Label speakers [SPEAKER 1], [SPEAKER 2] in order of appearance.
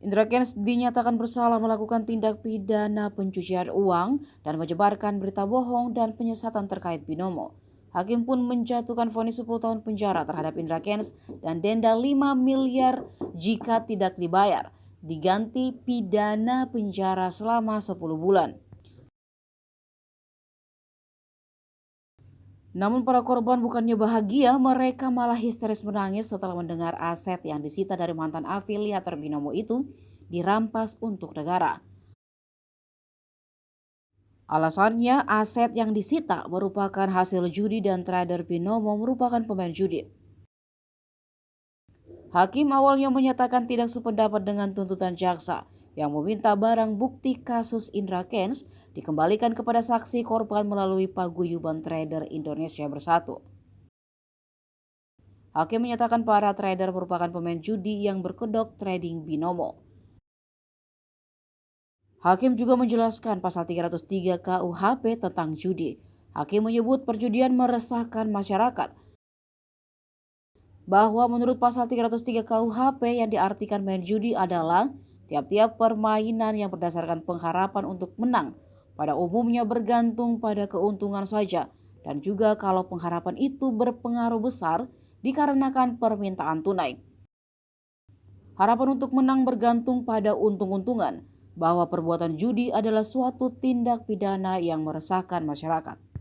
[SPEAKER 1] Indra Kents dinyatakan bersalah melakukan tindak pidana pencucian uang dan menyebarkan berita bohong dan penyesatan terkait binomo. Hakim pun menjatuhkan vonis 10 tahun penjara terhadap Indra Kents dan denda 5 miliar jika tidak dibayar, diganti pidana penjara selama 10 bulan. Namun para korban bukannya bahagia, mereka malah histeris menangis setelah mendengar aset yang disita dari mantan afiliator binomo itu dirampas untuk negara. Alasannya, aset yang disita merupakan hasil judi dan trader binomo merupakan pemain judi. Hakim awalnya menyatakan tidak sependapat dengan tuntutan jaksa yang meminta barang bukti kasus Indra Kents dikembalikan kepada saksi korban melalui paguyuban trader Indonesia Bersatu. Hakim menyatakan para trader merupakan pemain judi yang berkedok trading binomo. Hakim juga menjelaskan pasal 303 KUHP tentang judi. Hakim menyebut perjudian meresahkan masyarakat, bahwa menurut pasal 303 KUHP yang diartikan main judi adalah tiap-tiap permainan yang berdasarkan pengharapan untuk menang, pada umumnya bergantung pada keuntungan saja, dan juga kalau pengharapan itu berpengaruh besar dikarenakan permintaan tunai. Harapan untuk menang bergantung pada untung-untungan, bahwa perbuatan judi adalah suatu tindak pidana yang meresahkan masyarakat.